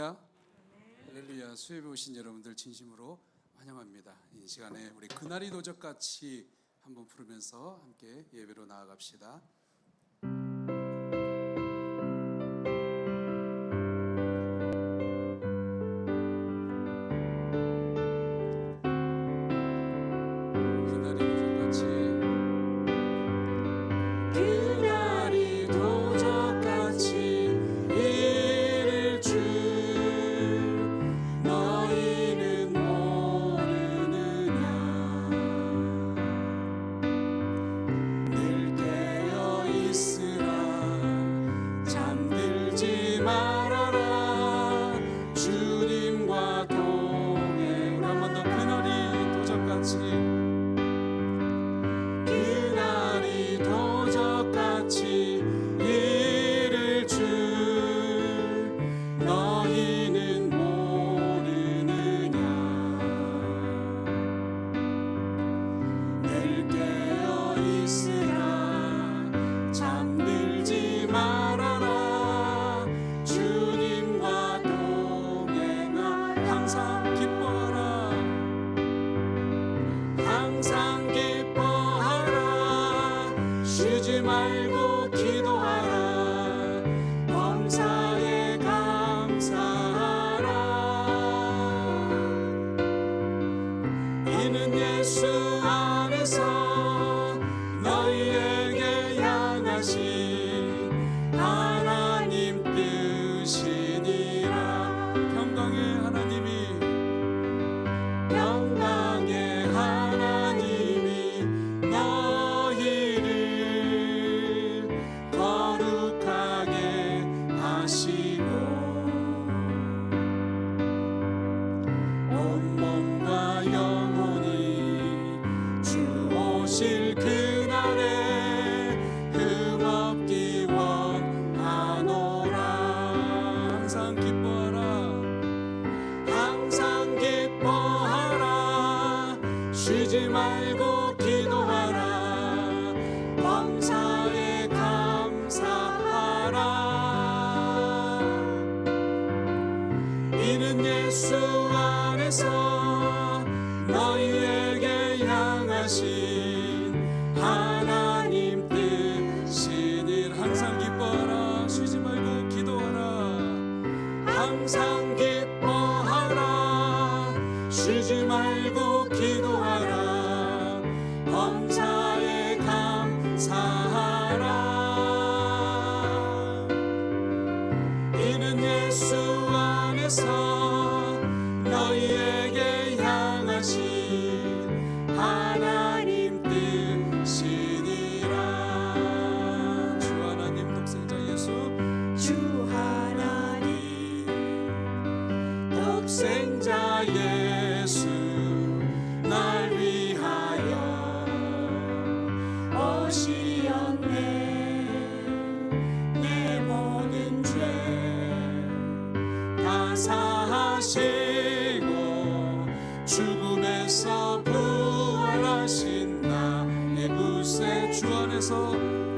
할렐루야. 수협에 오신 여러분들 진심으로 환영합니다. 이 시간에 우리 그날이 도적같이 한번 부르면서 함께 예배로 나아갑시다.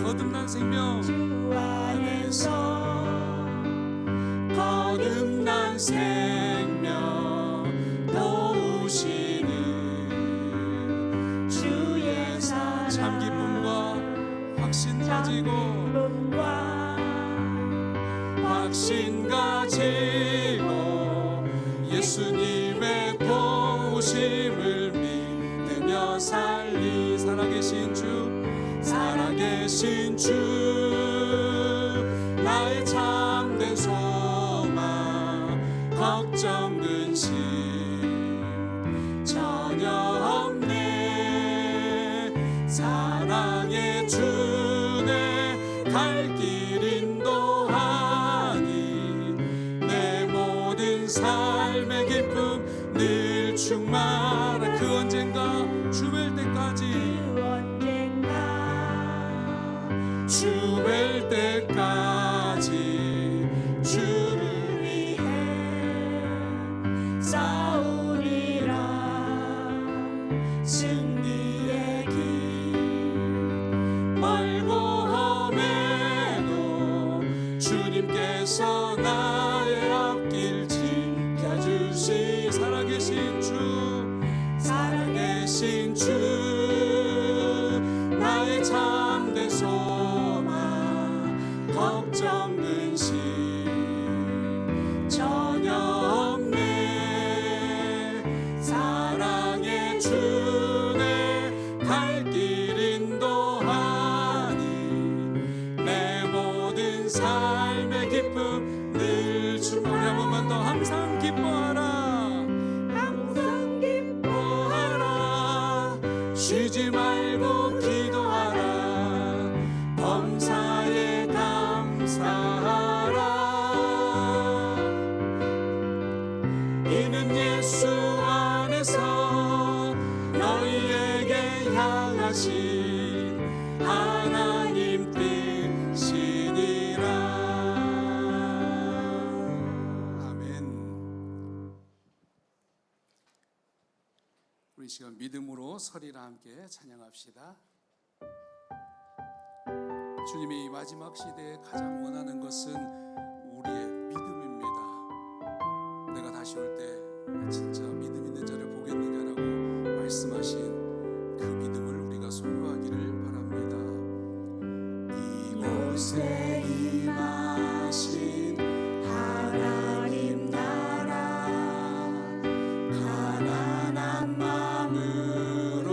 거듭난 생명, 주 안에서 거듭난 생명 도우시는 주의 사랑 참 기쁨과 확신 가지고 확신 가지고 예수님의 도우심을 믿으며 살리 살아계신 주 나의 참된 소망 걱정 근심 전혀 없네 사랑의 주내 갈 길 인도하니 내 모든 삶의 기쁨 늘 충만한 그 언젠가 주 뵐 때까지 주 뵐 때까지 주를 위해 싸우리라 승리의 길 멀고 험해도 주님께서 나의 앞길 우리 한 번만 더 항상 기뻐하라 항상 기뻐하라 쉬지 말고 기도하라 범사에 감사하라 이는 예수 안에서 너희에게 향하신 하나님 뜻이니라. 아멘. 우리 시간 믿음으로 서리라 함께 찬양합시다. 주님이 이 마지막 시대에 가장 원하는 것은 우리의 믿음입니다. 내가 다시 올 때 진짜 믿음 있는 자를 보겠느냐라고 말씀하신 그 믿음을 우리가 소유하기를 바랍니다. 이곳에 임하신 하나님 나라 가난한 마음으로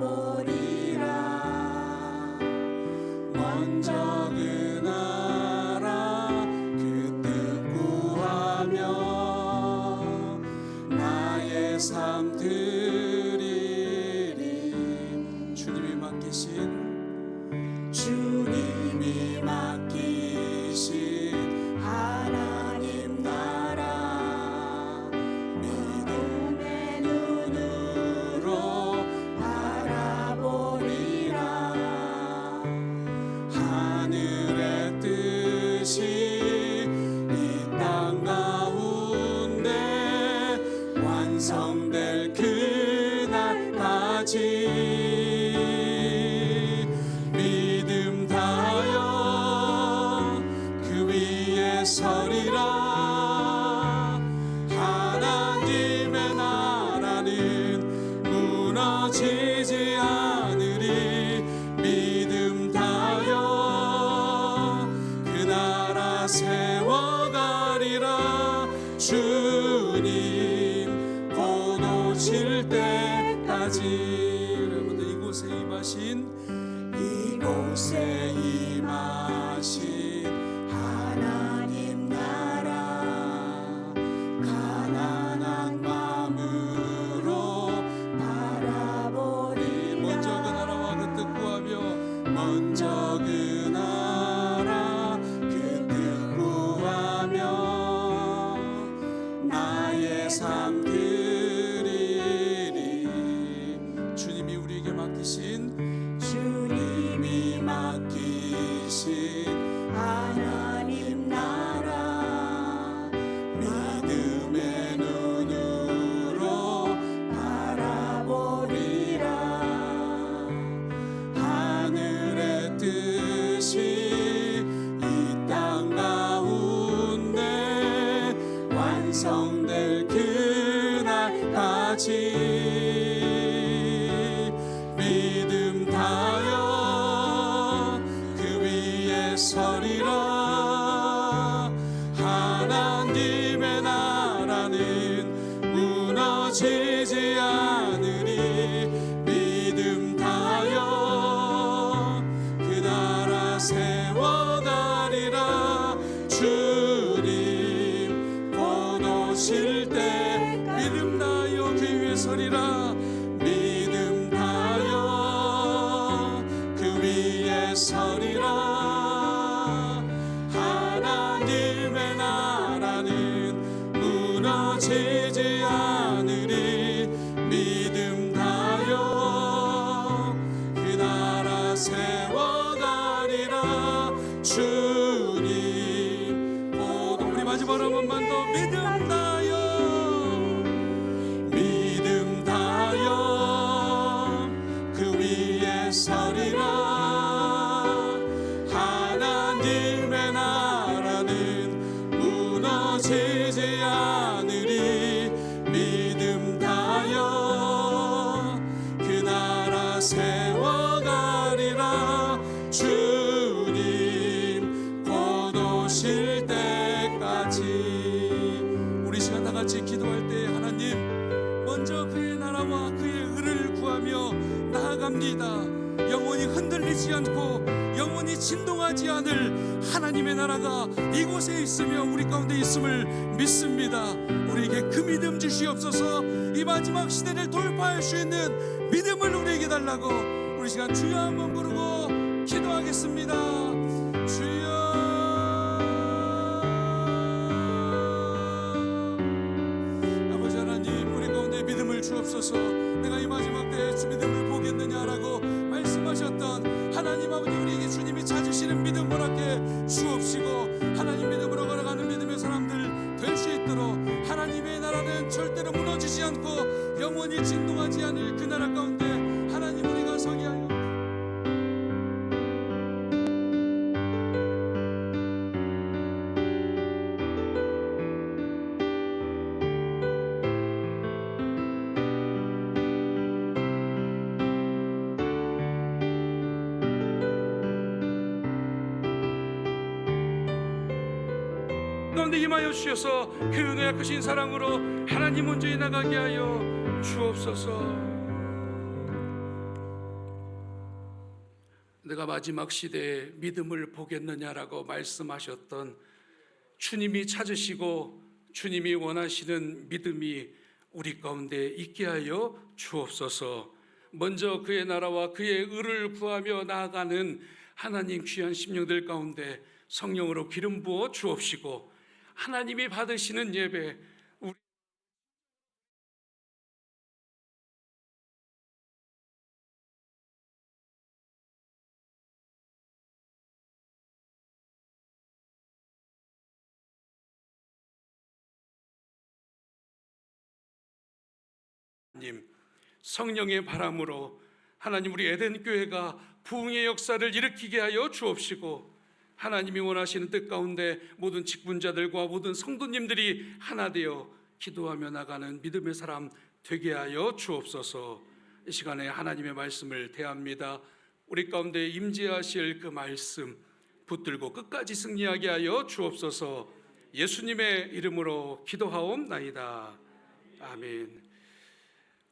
바라보리라 먼저 그 나라 그 뜻 구하며 나의 삶 드리리 주님이 맡기신 하나님 나라 믿음의 눈으로 바라보리라 하늘의 뜻이 이 땅 가운데 완성될 그날까지 믿음 다하여 그 위에 서리라 하나님의 나라는 무너지지 않으리 믿음 다하여 그 나라 세워가리라 주님 곧 오실 때까지 여러분들 이곳에 임하신 하나님 나라 가난한 마음으로 바라보리 먼저 그 나라와 그 뜻 구하며 먼저 그 나라 그 뜻 구하며 나의 삶 드리리 주님이 우리에게 맡기신 하나님 나라 믿음의 눈으로 바라보리라 하늘의 뜻이 이 땅 가운데 완성될 그날까지 믿음 다하여 그 위에 서리라 하나님의 나라는 무너지지 않으리 믿음 다하여 그 나라 세워가리라 주님 곧 오실 때 믿음 다하여 그 위에 서리라 믿음 다하여 그 위에 서리라 하나님의 나라는 무너지지 않으리 믿음 다하여 그 나라 세워가리라 주님 곧 우리 마지막 한 번만 더 믿음 다하여 그 위에 서리라 하나님의 나라는 무너지지 않으리 믿음 다하여 그 나라 세워가리라 주님 곧 오실 때까지 우리 시간 다 같이 기도할 때 하나님 먼저 그의 나라와 그의 의를 구하며 나아갑니다 영원히 흔들리지 않고 영원히 진동하지 않을 하나님의 나라가 이곳에 있으며 우리 가운데 있음을 믿습니다. 우리에게 그 믿음 주시옵소서. 이 마지막 시대를 돌파할 수 있는 믿음을 우리에게 달라고 우리 시간 주여 한번 부르고 기도하겠습니다. 주여, 아버지 하나님, 우리 가운데 믿음을 주옵소서. 내가 이 마지막 때에 주 믿음을 보겠느냐라고 말씀하셨던 하나님 아버지, 우리에게 주님이 찾으시는 믿음 허락해 주옵시고 하나님 믿음으로 걸어가는 믿음의 사람들 될 수 있도록 하나님의 나라는 절대로 무너지지 않고 영원히 진동하지 않을 그 나라 가운데 하나님 우리가 서게 하여 가운데 임하여 주셔서 그 은혜와 크신 사랑으로 하나님 먼저에 나가게 하여 주옵소서. 내가 마지막 시대에 믿음을 보겠느냐라고 말씀하셨던 주님이 찾으시고 주님이 원하시는 믿음이 우리 가운데 있게 하여 주옵소서. 먼저 그의 나라와 그의 의를 구하며 나아가는 하나님 귀한 심령들 가운데 성령으로 기름 부어 주옵시고 하나님이 받으시는 예배 우리 성령의 바람으로 하나님 우리 에덴 교회가 부흥의 역사를 일으키게 하여 주옵시고 하나님이 원하시는 뜻 가운데 모든 직분자들과 모든 성도님들이 하나 되어 기도하며 나가는 믿음의 사람 되게 하여 주옵소서. 이 시간에 하나님의 말씀을 대합니다. 우리 가운데 임재하실 그 말씀 붙들고 끝까지 승리하게 하여 주옵소서. 예수님의 이름으로 기도하옵나이다. 아멘.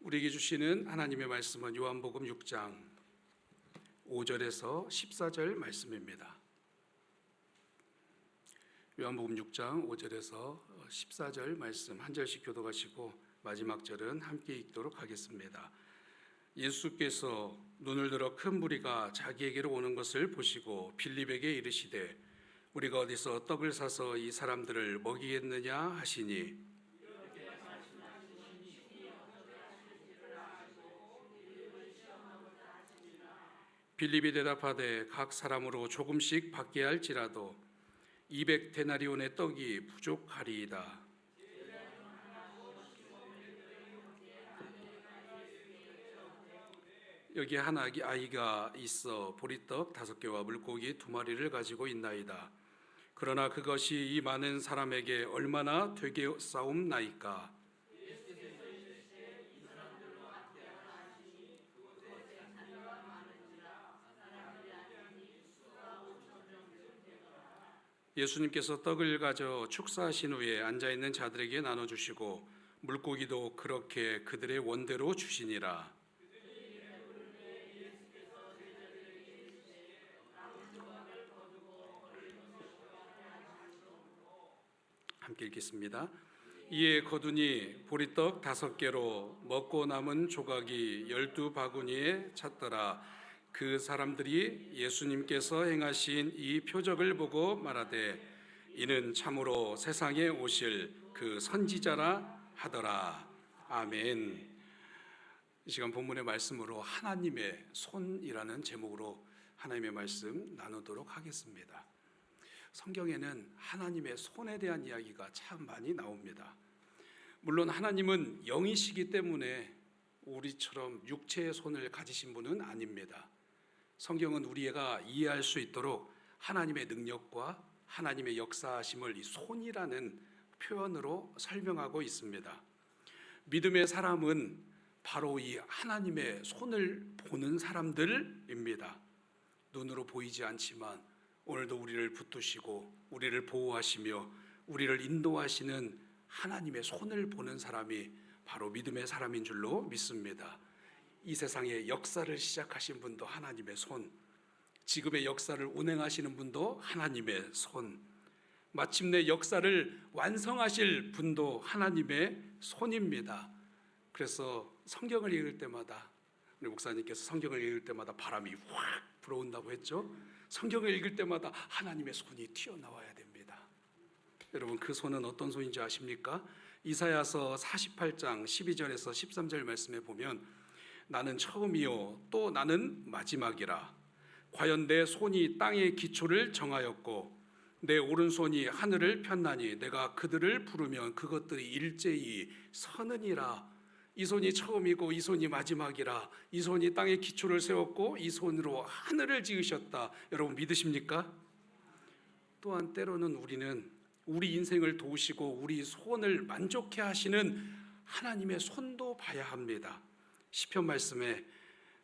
우리에게 주시는 하나님의 말씀은 요한복음 6장 5절에서 14절 말씀입니다. 요한복음 6장 5절에서 14절 말씀 한 절씩 교독하시고 마지막 절은 함께 읽도록 하겠습니다. 예수께서 눈을 들어 큰 무리가 자기에게로 오는 것을 보시고 빌립에게 이르시되 우리가 어디서 떡을 사서 이 사람들을 먹이겠느냐 하시니 빌립이 대답하되 각 사람으로 조금씩 받게 할지라도 200데나리온의 떡이 부족하리이다. 여기 한 아이가 있어 보리떡 5개와 물고기 2마리를 가지고 있나이다. 그러나 그것이 이 많은 사람에게 얼마나 되게 싸움나이까. 예수님께서 떡을 가져 축사하신 후에 앉아있는 자들에게 나눠주시고 물고기도 그렇게 그들의 원대로 주시니라. 함께 읽겠습니다. 이에 거두니 보리떡 5개로 먹고 남은 조각이 12바구니에 찼더라. 그 사람들이 예수님께서 행하신 이 표적을 보고 말하되 이는 참으로 세상에 오실 그 선지자라 하더라. 아멘. 이 시간 본문의 말씀으로 하나님의 손이라는 제목으로 하나님의 말씀 나누도록 하겠습니다. 성경에는 하나님의 손에 대한 이야기가 참 많이 나옵니다. 물론 하나님은 영이시기 때문에 우리처럼 육체의 손을 가지신 분은 아닙니다. 성경은 우리가 이해할 수 있도록 하나님의 능력과 하나님의 역사하심을 이 손이라는 표현으로 설명하고 있습니다. 믿음의 사람은 바로 이 하나님의 손을 보는 사람들입니다. 눈으로 보이지 않지만 오늘도 우리를 붙드시고 우리를 보호하시며 우리를 인도하시는 하나님의 손을 보는 사람이 바로 믿음의 사람인 줄로 믿습니다. 이 세상의 역사를 시작하신 분도 하나님의 손, 지금의 역사를 운행하시는 분도 하나님의 손, 마침내 역사를 완성하실 분도 하나님의 손입니다. 그래서 성경을 읽을 때마다, 우리 목사님께서 성경을 읽을 때마다 바람이 확 불어온다고 했죠. 성경을 읽을 때마다 하나님의 손이 튀어나와야 됩니다. 여러분, 그 손은 어떤 손인지 아십니까? 이사야서 48장 12절에서 13절 말씀에 보면, 나는 처음이요 또 나는 마지막이라. 과연 내 손이 땅의 기초를 정하였고 내 오른손이 하늘을 폈나니 내가 그들을 부르면 그것들이 일제히 서느니라. 이 손이 처음이고 이 손이 마지막이라. 이 손이 땅의 기초를 세웠고 이 손으로 하늘을 지으셨다. 여러분 믿으십니까? 또한 때로는 우리는 우리 인생을 도우시고 우리 손을 만족해 하시는 하나님의 손도 봐야 합니다. 시편 말씀에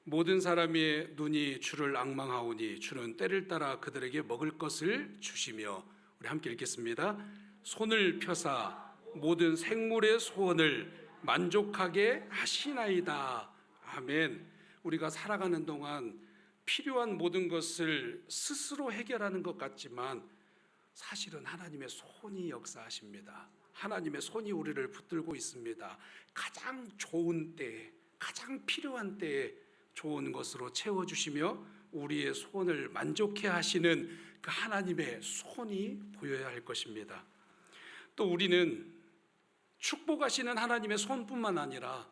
모든 사람의 눈이 주를 앙망하오니 주는 때를 따라 그들에게 먹을 것을 주시며, 우리 함께 읽겠습니다. 손을 펴사 모든 생물의 소원을 만족하게 하시나이다. 아멘. 우리가 살아가는 동안 필요한 모든 것을 스스로 해결하는 것 같지만 사실은 하나님의 손이 역사하십니다. 하나님의 손이 우리를 붙들고 있습니다. 가장 좋은 때에, 가장 필요한 때에 좋은 것으로 채워주시며 우리의 손을 만족해 하시는 그 하나님의 손이 보여야 할 것입니다. 또 우리는 축복하시는 하나님의 손뿐만 아니라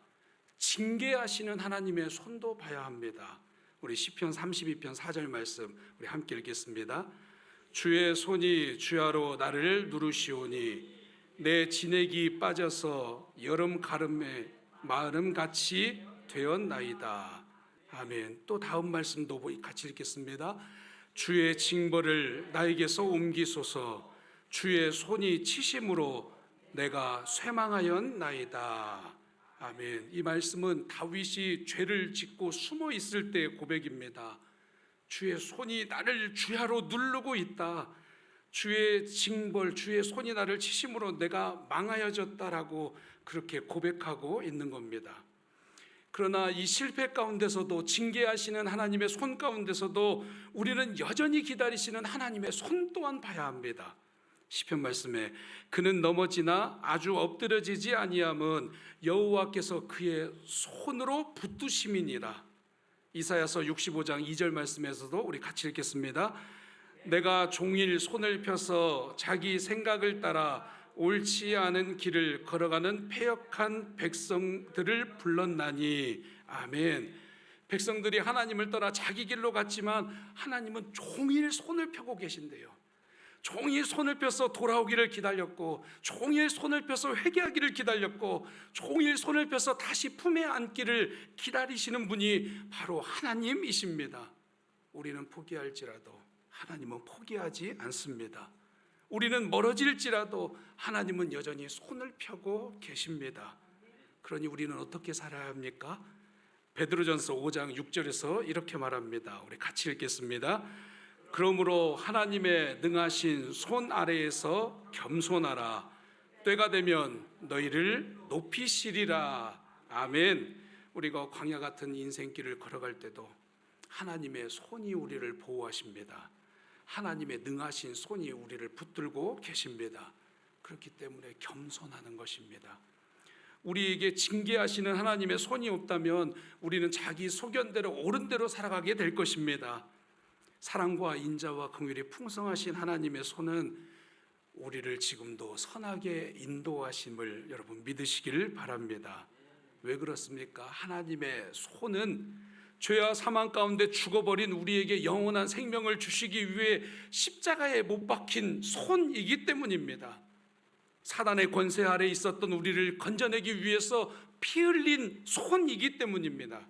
징계하시는 하나님의 손도 봐야 합니다. 우리 시편 32편 4절 말씀 우리 함께 읽겠습니다. 주의 손이 주야로 나를 누르시오니 내 진액이 빠져서 여름 가름에 마름같이 되었나이다. 아멘. 또 다음 말씀도 같이 읽겠습니다. 주의 징벌을 나에게서 옮기소서. 주의 손이 치심으로 내가 쇠망하였나이다. 아멘. 이 말씀은 다윗이 죄를 짓고 숨어 있을 때의 고백입니다. 주의 손이 나를 주야로 누르고 있다. 주의 징벌, 주의 손이 나를 치심으로 내가 망하여졌다라고 그렇게 고백하고 있는 겁니다. 그러나 이 실패 가운데서도, 징계하시는 하나님의 손 가운데서도 우리는 여전히 기다리시는 하나님의 손 또한 봐야 합니다. 시편 말씀에 그는 넘어지나 아주 엎드려지지 아니함은 여호와께서 그의 손으로 붙드심이니라. 이사야서 65장 2절 말씀에서도 우리 같이 읽겠습니다. 내가 종일 손을 펴서 자기 생각을 따라 옳지 않은 길을 걸어가는 패역한 백성들을 불렀나니. 아멘. 백성들이 하나님을 떠나 자기 길로 갔지만 하나님은 종일 손을 펴고 계신대요. 종일 손을 펴서 돌아오기를 기다렸고, 종일 손을 펴서 회개하기를 기다렸고, 종일 손을 펴서 다시 품에 안기를 기다리시는 분이 바로 하나님이십니다. 우리는 포기할지라도 하나님은 포기하지 않습니다. 우리는 멀어질지라도 하나님은 여전히 손을 펴고 계십니다. 그러니 우리는 어떻게 살아야 합니까? 베드로전서 5장 6절에서 이렇게 말합니다. 우리 같이 읽겠습니다. 그러므로 하나님의 능하신 손 아래에서 겸손하라. 때가 되면 너희를 높이시리라. 아멘. 우리가 광야 같은 인생길을 걸어갈 때도 하나님의 손이 우리를 보호하십니다. 하나님의 능하신 손이 우리를 붙들고 계십니다. 그렇기 때문에 겸손하는 것입니다. 우리에게 징계하시는 하나님의 손이 없다면 우리는 자기 소견대로 옳은 대로 살아가게 될 것입니다. 사랑과 인자와 긍휼이 풍성하신 하나님의 손은 우리를 지금도 선하게 인도하심을 여러분 믿으시기를 바랍니다. 왜 그렇습니까? 하나님의 손은 죄와 사망 가운데 죽어버린 우리에게 영원한 생명을 주시기 위해 십자가에 못 박힌 손이기 때문입니다. 사단의 권세 아래 있었던 우리를 건져내기 위해서 피 흘린 손이기 때문입니다.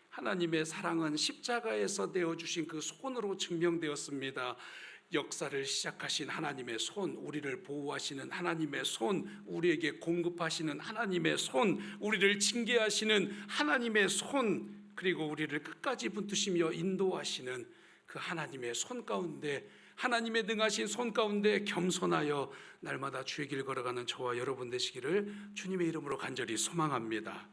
하나님의 사랑은 십자가에서 내어주신 그 손으로 증명되었습니다. 역사를 시작하신 하나님의 손, 우리를 보호하시는 하나님의 손, 우리에게 공급하시는 하나님의 손, 우리를 징계하시는 하나님의 손, 그리고 우리를 끝까지 붙드시며 인도하시는 그 하나님의 손 가운데, 하나님의 능하신 손 가운데 겸손하여 날마다 주의 길 걸어가는 저와 여러분 되시기를 주님의 이름으로 간절히 소망합니다.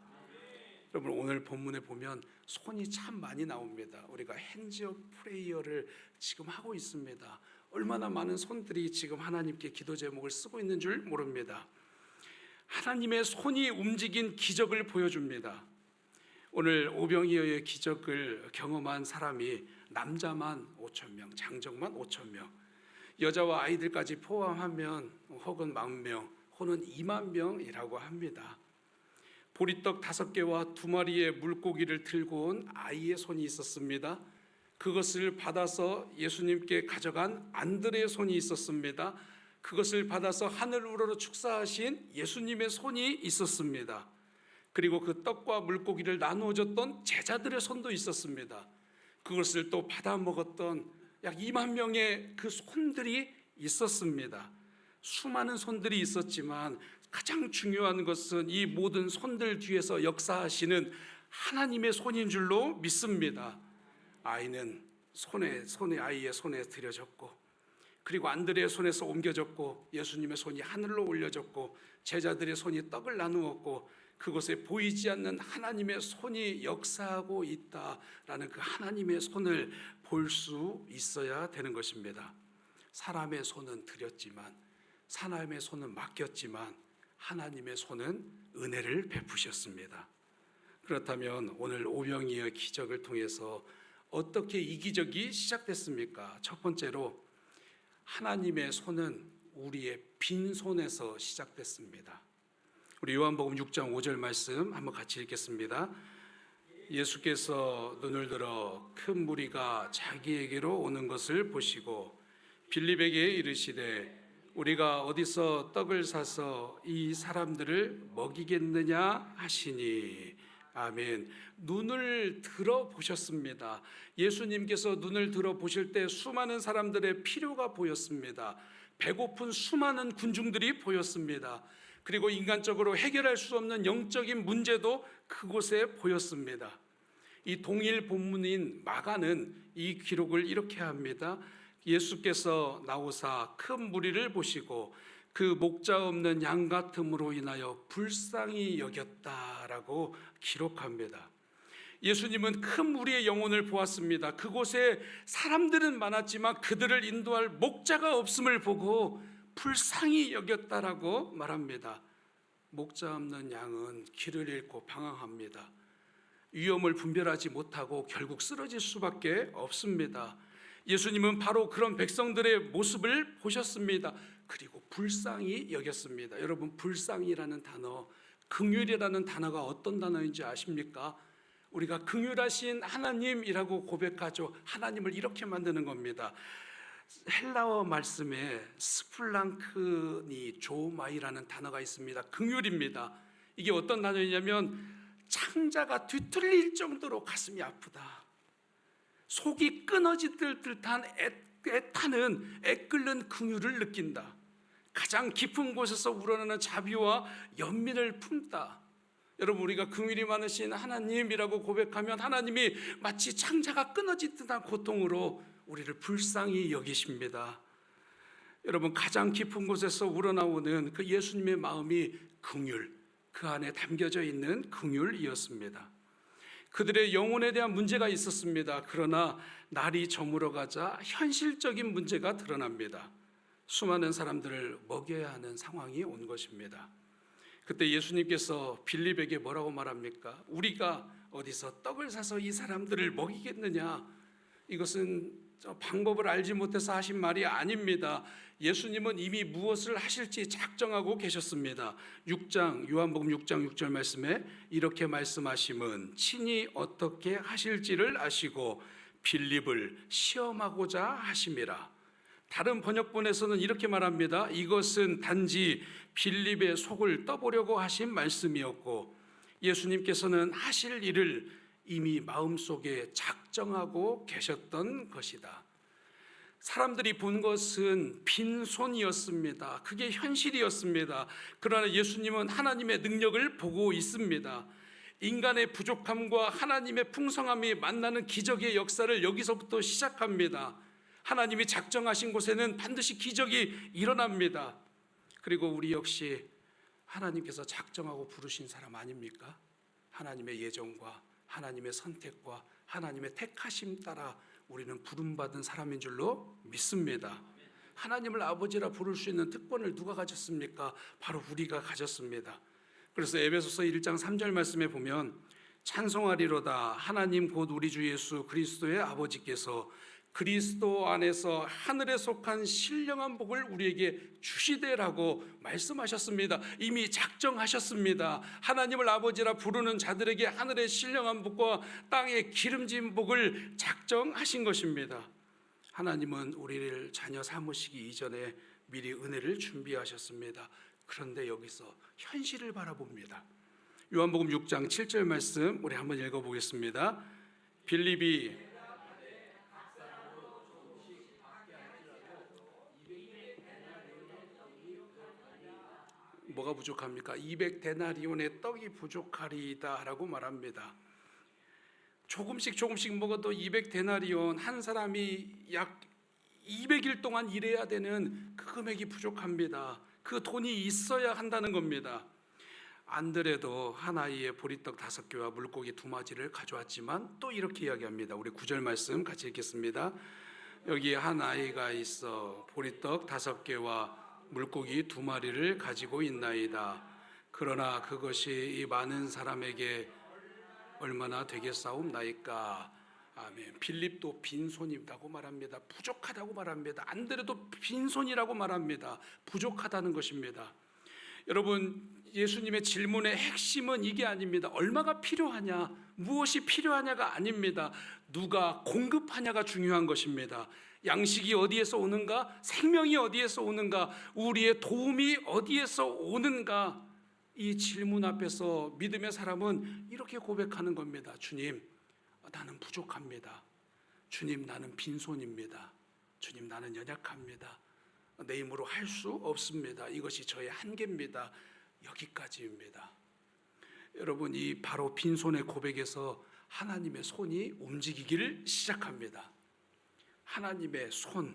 여러분 오늘 본문에 보면 손이 참 많이 나옵니다. 우리가 핸즈 업 프레이어를 지금 하고 있습니다. 얼마나 많은 손들이 지금 하나님께 기도 제목을 쓰고 있는 줄 모릅니다. 하나님의 손이 움직인 기적을 보여줍니다. 오늘 오병이어의 기적을 경험한 사람이 남자만 5,000명, 장정만 5,000명, 여자와 아이들까지 포함하면 혹은 10,000명, 혹은 20,000명이라고 합니다. 보리떡 5개와 2마리의 물고기를 들고 온 아이의 손이 있었습니다. 그것을 받아서 예수님께 가져간 안드레의 손이 있었습니다. 그것을 받아서 하늘 우러러 축사하신 예수님의 손이 있었습니다. 그리고 그 떡과 물고기를 나누어 줬던 제자들의 손도 있었습니다. 그것을 또 받아 먹었던 약 20,000명의 그 손들이 있었습니다. 수많은 손들이 있었지만 가장 중요한 것은 이 모든 손들 뒤에서 역사하시는 하나님의 손인 줄로 믿습니다. 아이는 아이의 손에 들여졌고, 그리고 안드레의 손에서 옮겨졌고, 예수님의 손이 하늘로 올려졌고, 제자들의 손이 떡을 나누었고, 그곳에 보이지 않는 하나님의 손이 역사하고 있다라는 그 하나님의 손을 볼 수 있어야 되는 것입니다. 사람의 손은 드렸지만, 사람의 손은 맡겼지만, 하나님의 손은 은혜를 베푸셨습니다. 그렇다면 오늘 오병이어 기적을 통해서 어떻게 이 기적이 시작됐습니까? 첫 번째로 하나님의 손은 우리의 빈손에서 시작됐습니다. 우리 요한복음 6장 5절 말씀 한번 같이 읽겠습니다. 예수께서 눈을 들어 큰 무리가 자기에게로 오는 것을 보시고 빌립에게 이르시되 우리가 어디서 떡을 사서 이 사람들을 먹이겠느냐 하시니. 아멘. 눈을 들어 보셨습니다. 예수님께서 눈을 들어 보실 때 수많은 사람들의 필요가 보였습니다. 배고픈 수많은 군중들이 보였습니다. 그리고 인간적으로 해결할 수 없는 영적인 문제도 그곳에 보였습니다. 이 동일 본문인 마가는 이 기록을 이렇게 합니다. 예수께서 나오사 큰 무리를 보시고 그 목자 없는 양 같음으로 인하여 불쌍히 여겼다라고 기록합니다. 예수님은 큰 무리의 영혼을 보았습니다. 그곳에 사람들은 많았지만 그들을 인도할 목자가 없음을 보고 불쌍히 여겼다라고 말합니다. 목자 없는 양은 길을 잃고 방황합니다. 위험을 분별하지 못하고 결국 쓰러질 수밖에 없습니다. 예수님은 바로 그런 백성들의 모습을 보셨습니다. 그리고 불쌍히 여겼습니다. 여러분, 불쌍이라는 단어, 긍휼이라는 단어가 어떤 단어인지 아십니까? 우리가 긍휼하신 하나님이라고 고백하죠. 하나님을 이렇게 만드는 겁니다. 헬라어 말씀에 스플랑크니 조마이라는 단어가 있습니다. 긍휼입니다. 이게 어떤 단어이냐면 창자가 뒤틀릴 정도로 가슴이 아프다, 속이 끊어질 듯한 애타는 애끓는 긍휼을 느낀다, 가장 깊은 곳에서 우러나는 자비와 연민을 품다. 여러분, 우리가 긍휼이 많으신 하나님이라고 고백하면 하나님이 마치 창자가 끊어질 듯한 고통으로 우리를 불쌍히 여기십니다. 여러분, 가장 깊은 곳에서 우러나오는 그 예수님의 마음이 긍휼, 그 안에 담겨져 있는 긍휼이었습니다. 그들의 영혼에 대한 문제가 있었습니다. 그러나 날이 저물어가자 현실적인 문제가 드러납니다. 수많은 사람들을 먹여야 하는 상황이 온 것입니다. 그때 예수님께서 빌립에게 뭐라고 말합니까? 우리가 어디서 떡을 사서 이 사람들을 먹이겠느냐? 이것은 방법을 알지 못해서 하신 말이 아닙니다. 예수님은 이미 무엇을 하실지 작정하고 계셨습니다. 요한복음 6장 6절 말씀에 이렇게 말씀하심은 친히 어떻게 하실지를 아시고 빌립을 시험하고자 하심이라. 다른 번역본에서는 이렇게 말합니다. 이것은 단지 빌립의 속을 떠보려고 하신 말씀이었고 예수님께서는 하실 일을 이미 마음속에 작정하고 계셨던 것이다. 사람들이 본 것은 빈손이었습니다. 그게 현실이었습니다. 그러나 예수님은 하나님의 능력을 보고 있습니다. 인간의 부족함과 하나님의 풍성함이 만나는 기적의 역사를 여기서부터 시작합니다. 하나님이 작정하신 곳에는 반드시 기적이 일어납니다. 그리고 우리 역시 하나님께서 작정하고 부르신 사람 아닙니까? 하나님의 예정과 하나님의 선택과 하나님의 택하심 따라 우리는 부름받은 사람인 줄로 믿습니다. 하나님을 아버지라 부를 수 있는 특권을 누가 가졌습니까? 바로 우리가 가졌습니다. 그래서 에베소서 1장 3절 말씀에 보면 찬송하리로다 하나님 곧 우리 주 예수 그리스도의 아버지께서 그리스도 안에서 하늘에 속한 신령한 복을 우리에게 주시되라고 말씀하셨습니다. 이미 작정하셨습니다. 하나님을 아버지라 부르는 자들에게 하늘의 신령한 복과 땅의 기름진 복을 작정하신 것입니다. 하나님은 우리를 자녀 삼으시기 이전에 미리 은혜를 준비하셨습니다. 그런데 여기서 현실을 바라봅니다. 요한복음 6장 7절 말씀 우리 한번 읽어보겠습니다. 빌립이 뭐가 부족합니까? 200데나리온의 떡이 부족하리이다 라고 말합니다. 조금씩 먹어도 200데나리온, 한 사람이 약 200일 동안 일해야 되는 그 금액이 부족합니다. 그 돈이 있어야 한다는 겁니다. 안드레도 한 아이의 보리떡 5개와 물고기 2마리를 가져왔지만 또 이렇게 이야기합니다. 우리 9절 말씀 같이 읽겠습니다. 여기 한 아이가 있어 보리떡 5개와 물고기 2마리를 가지고 있나이다. 그러나 그것이 이 많은 사람에게 얼마나 되겠사옵나이까. 아멘. 빌립도 빈손이라고 말합니다. 부족하다고 말합니다. 안드레도 빈손이라고 말합니다. 부족하다는 것입니다. 여러분, 예수님의 질문의 핵심은 이게 아닙니다. 얼마가 필요하냐, 무엇이 필요하냐가 아닙니다. 누가 공급하냐가 중요한 것입니다. 양식이 어디에서 오는가, 생명이 어디에서 오는가, 우리의 도움이 어디에서 오는가. 이 질문 앞에서 믿음의 사람은 이렇게 고백하는 겁니다. 주님, 나는 부족합니다. 주님, 나는 빈손입니다. 주님, 나는 연약합니다. 내 힘으로 할 수 없습니다. 이것이 저의 한계입니다. 여기까지입니다. 여러분, 이 바로 빈손의 고백에서 하나님의 손이 움직이기를 시작합니다. 하나님의 손,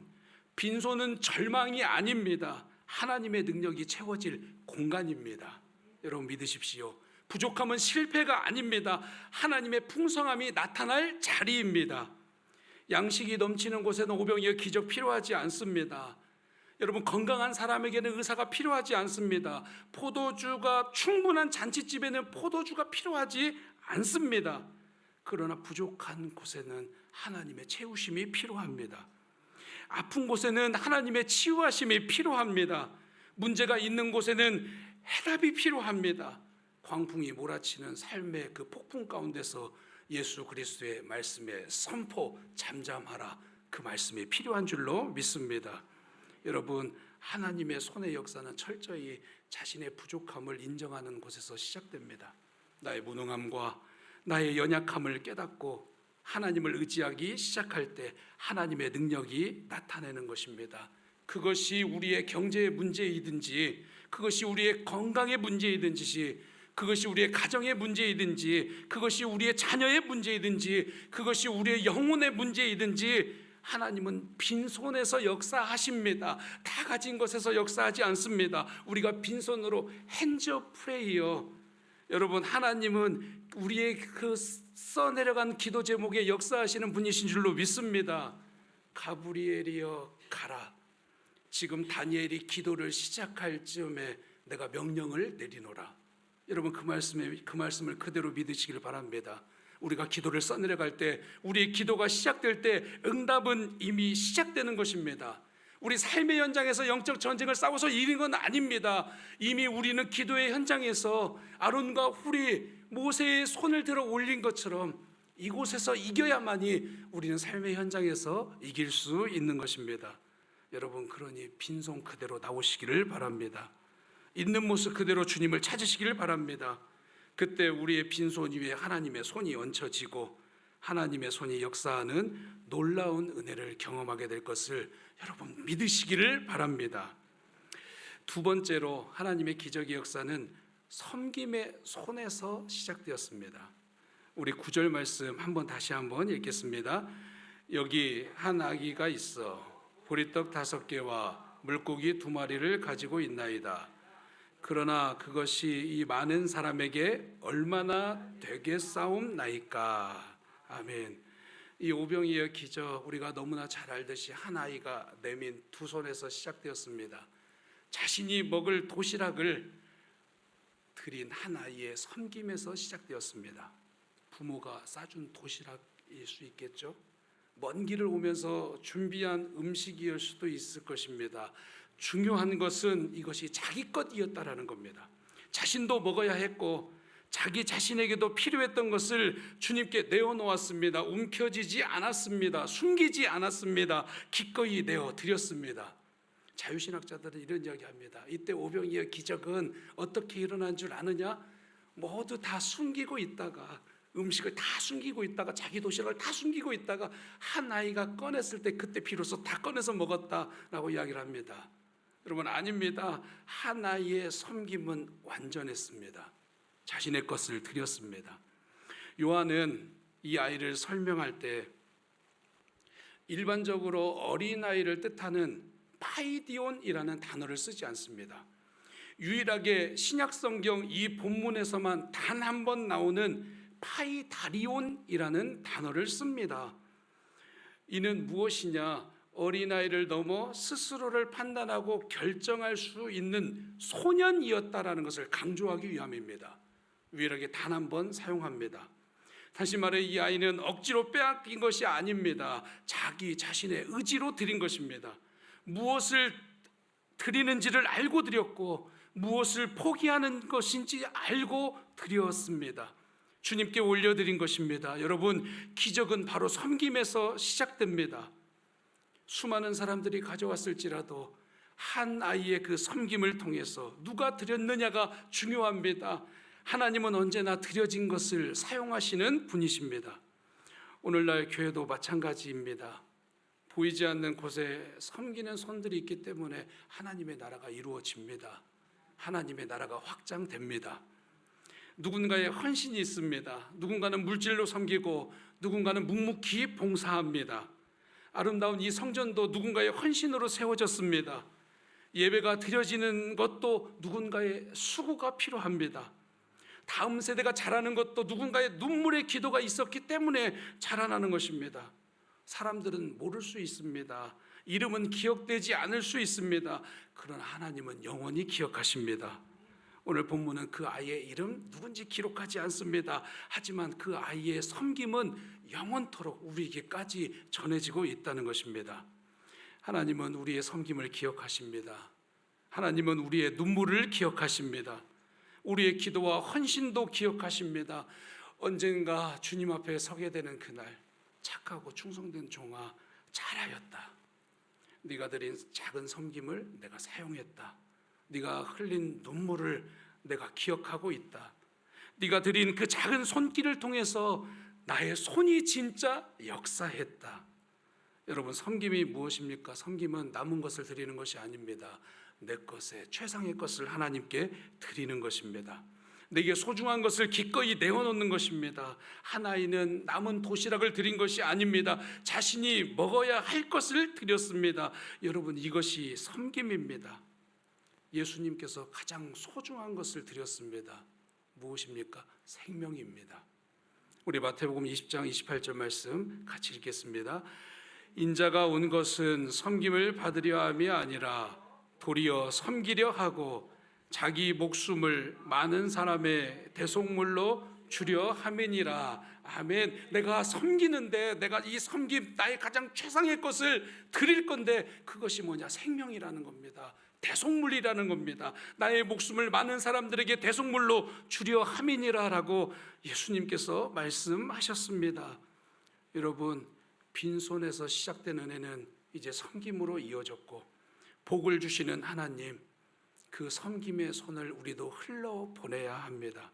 빈손은 절망이 아닙니다. 하나님의 능력이 채워질 공간입니다. 여러분 믿으십시오. 부족함은 실패가 아닙니다. 하나님의 풍성함이 나타날 자리입니다. 양식이 넘치는 곳에는 오병이어 기적 필요하지 않습니다. 여러분, 건강한 사람에게는 의사가 필요하지 않습니다. 포도주가 충분한 잔치집에는 포도주가 필요하지 않습니다. 그러나 부족한 곳에는 하나님의 채우심이 필요합니다. 아픈 곳에는 하나님의 치유하심이 필요합니다. 문제가 있는 곳에는 해답이 필요합니다. 광풍이 몰아치는 삶의 그 폭풍 가운데서 예수 그리스도의 말씀에 선포, 잠잠하라, 그 말씀이 필요한 줄로 믿습니다. 여러분, 하나님의 손의 역사는 철저히 자신의 부족함을 인정하는 곳에서 시작됩니다. 나의 무능함과 나의 연약함을 깨닫고 하나님을 의지하기 시작할 때 하나님의 능력이 나타내는 것입니다. 그것이 우리의 경제의 문제이든지, 그것이 우리의 건강의 문제이든지, 그것이 우리의 가정의 문제이든지, 그것이 우리의 자녀의 문제이든지, 그것이 우리의 영혼의 문제이든지, 하나님은 빈손에서 역사하십니다. 다 가진 것에서 역사하지 않습니다. 우리가 빈손으로 핸즈 오브 프레이어, 여러분, 하나님은 우리의 그 써내려간 기도 제목에 역사하시는 분이신 줄로 믿습니다. 가브리엘이여 가라. 지금 다니엘이 기도를 시작할 즈음에 내가 명령을 내리노라. 여러분, 그 말씀을 그대로 믿으시길 바랍니다. 우리가 기도를 써내려갈 때, 우리의 기도가 시작될 때 응답은 이미 시작되는 것입니다. 우리 삶의 현장에서 영적 전쟁을 싸워서 이긴 건 아닙니다. 이미 우리는 기도의 현장에서 아론과 훌이 모세의 손을 들어 올린 것처럼 이곳에서 이겨야만이 우리는 삶의 현장에서 이길 수 있는 것입니다. 여러분, 그러니 빈손 그대로 나오시기를 바랍니다. 있는 모습 그대로 주님을 찾으시기를 바랍니다. 그때 우리의 빈손 위에 하나님의 손이 얹혀지고 하나님의 손이 역사하는 놀라운 은혜를 경험하게 될 것을 여러분 믿으시기를 바랍니다. 두 번째로 하나님의 기적의 역사는 섬김의 손에서 시작되었습니다. 우리 9절 말씀 다시 한번 읽겠습니다. 여기 한 아기가 있어 보리떡 5개와 물고기 2마리를 가지고 있나이다. 그러나 그것이 이 많은 사람에게 얼마나 되겠사옵나이까. 아멘. 이 오병이의 기적, 우리가 너무나 잘 알듯이 한 아이가 내민 두 손에서 시작되었습니다. 자신이 먹을 도시락을 드린 한 아이의 섬김에서 시작되었습니다. 부모가 싸준 도시락일 수 있겠죠. 먼 길을 오면서 준비한 음식이었을 수도 있을 것입니다. 중요한 것은 이것이 자기 것이었다라는 겁니다. 자신도 먹어야 했고 자기 자신에게도 필요했던 것을 주님께 내어놓았습니다. 움켜쥐지 않았습니다. 숨기지 않았습니다. 기꺼이 내어드렸습니다. 자유신학자들은 이런 이야기합니다. 이때 오병이의 기적은 어떻게 일어난 줄 아느냐? 모두 다 숨기고 있다가, 음식을 다 숨기고 있다가, 자기 도시락을 다 숨기고 있다가 한 아이가 꺼냈을 때 그때 비로소 다 꺼내서 먹었다라고 이야기를 합니다. 여러분, 아닙니다. 한 아이의 섬김은 완전했습니다. 자신의 것을 드렸습니다. 요한은 이 아이를 설명할 때 일반적으로 어린아이를 뜻하는 파이디온이라는 단어를 쓰지 않습니다. 유일하게 신약성경 이 본문에서만 단 한 번 나오는 파이다리온이라는 단어를 씁니다. 이는 무엇이냐? 어린아이를 넘어 스스로를 판단하고 결정할 수 있는 소년이었다라는 것을 강조하기 위함입니다. 유일하게 단 한 번 사용합니다. 다시 말해 이 아이는 억지로 빼앗긴 것이 아닙니다. 자기 자신의 의지로 드린 것입니다. 무엇을 드리는지를 알고 드렸고 무엇을 포기하는 것인지 알고 드렸습니다. 주님께 올려드린 것입니다. 여러분, 기적은 바로 섬김에서 시작됩니다. 수많은 사람들이 가져왔을지라도 한 아이의 그 섬김을 통해서 누가 드렸느냐가 중요합니다. 하나님은 언제나 드려진 것을 사용하시는 분이십니다. 오늘날 교회도 마찬가지입니다. 보이지 않는 곳에 섬기는 손들이 있기 때문에 하나님의 나라가 이루어집니다. 하나님의 나라가 확장됩니다. 누군가의 헌신이 있습니다. 누군가는 물질로 섬기고 누군가는 묵묵히 봉사합니다. 아름다운 이 성전도 누군가의 헌신으로 세워졌습니다. 예배가 드려지는 것도 누군가의 수고가 필요합니다. 다음 세대가 자라는 것도 누군가의 눈물의 기도가 있었기 때문에 자라나는 것입니다. 사람들은 모를 수 있습니다. 이름은 기억되지 않을 수 있습니다. 그러나 하나님은 영원히 기억하십니다. 오늘 본문은 그 아이의 이름 누군지 기록하지 않습니다. 하지만 그 아이의 섬김은 영원토록 우리에게까지 전해지고 있다는 것입니다. 하나님은 우리의 섬김을 기억하십니다. 하나님은 우리의 눈물을 기억하십니다. 우리의 기도와 헌신도 기억하십니다. 언젠가 주님 앞에 서게 되는 그날, 착하고 충성된 종아, 잘하였다. 네가 드린 작은 섬김을 내가 사용했다. 네가 흘린 눈물을 내가 기억하고 있다. 네가 드린 그 작은 손길을 통해서 나의 손이 진짜 역사했다. 여러분, 섬김이 무엇입니까? 섬김은 남은 것을 드리는 것이 아닙니다. 내 것에 최상의 것을 하나님께 드리는 것입니다. 내게 소중한 것을 기꺼이 내어놓는 것입니다. 한 아이는 남은 도시락을 드린 것이 아닙니다. 자신이 먹어야 할 것을 드렸습니다. 여러분, 이것이 섬김입니다. 예수님께서 가장 소중한 것을 드렸습니다. 무엇입니까? 생명입니다. 우리 마태복음 20장 28절 말씀 같이 읽겠습니다. 인자가 온 것은 섬김을 받으려 함이 아니라 도리어 섬기려 하고 자기 목숨을 많은 사람의 대속물로 주려 함이니라. 아멘. 내가 섬기는데, 내가 이 섬김, 나의 가장 최상의 것을 드릴 건데 그것이 뭐냐? 생명이라는 겁니다. 대속물이라는 겁니다. 나의 목숨을 많은 사람들에게 대속물로 주려 함이니라 라고 예수님께서 말씀하셨습니다. 여러분, 빈손에서 시작된 은혜는 이제 섬김으로 이어졌고 복을 주시는 하나님, 그 섬김의 손을 우리도 흘러보내야 합니다.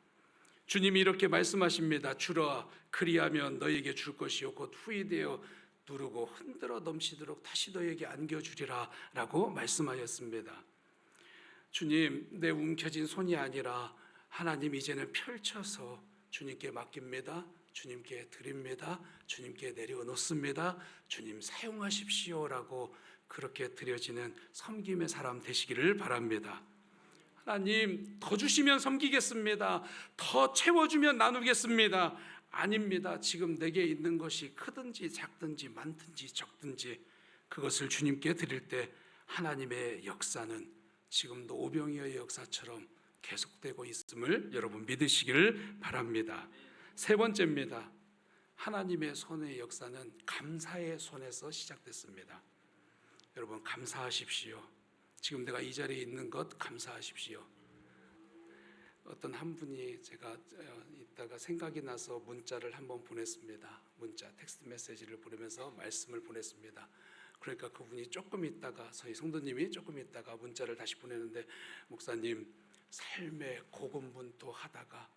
주님이 이렇게 말씀하십니다. 주라, 그리하면 너에게 줄 것이요 곧 후이되어 누르고 흔들어 넘치도록 다시 너에게 안겨주리라 라고 말씀하셨습니다. 주님, 내 움켜진 손이 아니라 하나님 이제는 펼쳐서 주님께 맡깁니다. 주님께 드립니다. 주님께 내려놓습니다. 주님 사용하십시오 라고 그렇게 드려지는 섬김의 사람 되시기를 바랍니다. 하나님 더 주시면 섬기겠습니다. 더 채워주면 나누겠습니다. 아닙니다. 지금 내게 있는 것이 크든지 작든지 많든지 적든지 그것을 주님께 드릴 때 하나님의 역사는 지금도 오병이어의 역사처럼 계속되고 있음을 여러분 믿으시기를 바랍니다. 세 번째입니다. 하나님의 손의 역사는 감사의 손에서 시작됐습니다. 여러분 감사하십시오. 지금 내가 이 자리에 있는 것 감사하십시오. 어떤 한 분이 제가 이따가 생각이 나서 문자를 한번 보냈습니다. 문자 텍스트 메시지를 보내면서 말씀을 보냈습니다. 그러니까 그분이 조금 있다가 저희 성도님이 조금 있다가 문자를 다시 보내는데 목사님 삶의 고군분투하다가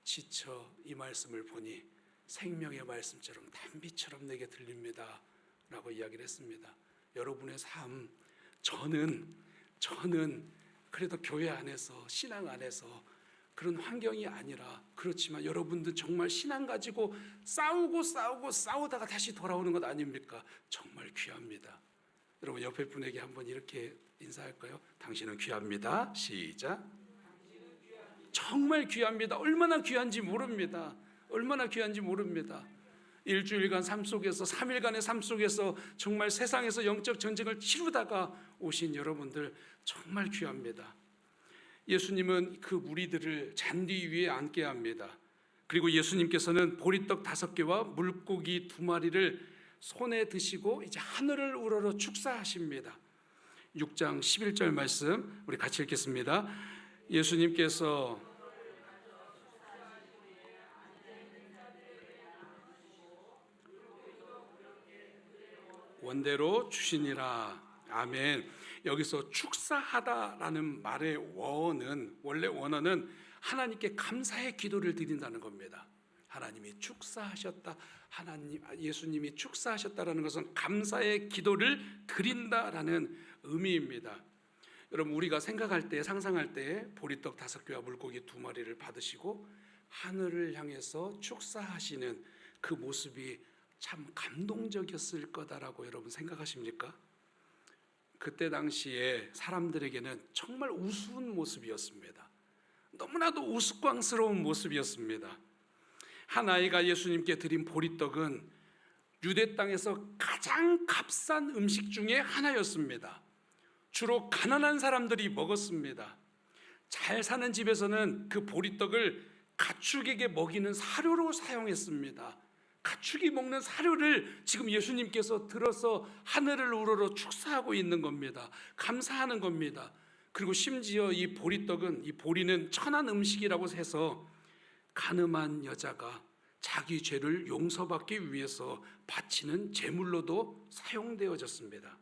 지쳐 이 말씀을 보니 생명의 말씀처럼 단비처럼 내게 들립니다 라고 이야기를 했습니다. 여러분의 삶 저는 그래도 교회 안에서 신앙 안에서 그런 환경이 아니라 그렇지만 여러분들 정말 신앙 가지고 싸우다가 다시 돌아오는 것 아닙니까? 정말 귀합니다. 여러분 옆에 분에게 한번 이렇게 인사할까요? 당신은 귀합니다. 시작. 정말 귀합니다. 얼마나 귀한지 모릅니다. 얼마나 귀한지 모릅니다. 일주일간 삶 속에서 3일간의 삶 속에서 정말 세상에서 영적 전쟁을 치르다가 오신 여러분들 정말 귀합니다. 예수님은 그 무리들을 잔디 위에 앉게 합니다. 그리고 예수님께서는 보리떡 5개와 물고기 2마리를 손에 드시고 이제 하늘을 우러러 축사하십니다. 6장 11절 말씀 우리 같이 읽겠습니다. 예수님께서 원대로 주시니라. 아멘. 여기서 축사하다라는 말의 원래 원어는 하나님께 감사의 기도를 드린다는 겁니다. 하나님이 축사하셨다. 예수님이 축사하셨다라는 것은 감사의 기도를 드린다라는 의미입니다. 여러분 우리가 생각할 때 상상할 때 보리떡 5개와 물고기 2마리를 받으시고 하늘을 향해서 축사하시는 그 모습이 참 감동적이었을 거다라고 여러분 생각하십니까? 그때 당시에 사람들에게는 정말 우스운 모습이었습니다. 너무나도 우스꽝스러운 모습이었습니다. 한 아이가 예수님께 드린 보리떡은 유대 땅에서 가장 값싼 음식 중에 하나였습니다. 주로 가난한 사람들이 먹었습니다. 잘 사는 집에서는 그 보리떡을 가축에게 먹이는 사료로 사용했습니다. 가축이 먹는 사료를 지금 예수님께서 들어서 하늘을 우러러 축사하고 있는 겁니다. 감사하는 겁니다. 그리고 심지어 이 보리떡은, 이 보리는 천한 음식이라고 해서 가늠한 여자가 자기 죄를 용서받기 위해서 바치는 제물로도 사용되어졌습니다.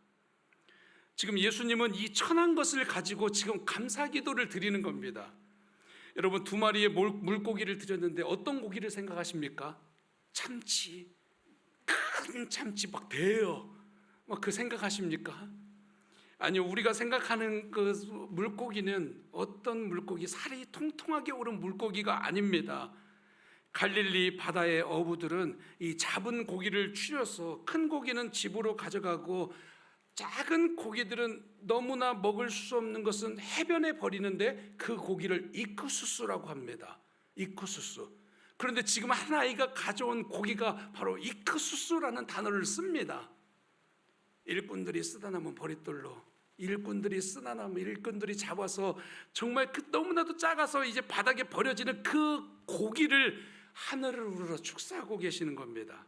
지금 예수님은 이 천한 것을 가지고 지금 감사 기도를 드리는 겁니다. 여러분 2마리의 물고기를 드렸는데 어떤 고기를 생각하십니까? 참치, 큰 참치 막 대여 막 그 생각하십니까? 아니요, 우리가 생각하는 그 물고기는 어떤 물고기, 살이 통통하게 오른 물고기가 아닙니다. 갈릴리 바다의 어부들은 이 잡은 고기를 추려서 큰 고기는 집으로 가져가고 작은 고기들은 너무나 먹을 수 없는 것은 해변에 버리는데 그 고기를 이쿠수수라고 합니다. 이쿠수수. 그런데 지금 한 아이가 가져온 고기가 바로 이크수수라는 단어를 씁니다. 일꾼들이 쓰다 남은 버릿돌로 일꾼들이 잡아서 정말 너무나도 작아서 이제 바닥에 버려지는 그 고기를 하늘을 우러러 축사하고 계시는 겁니다.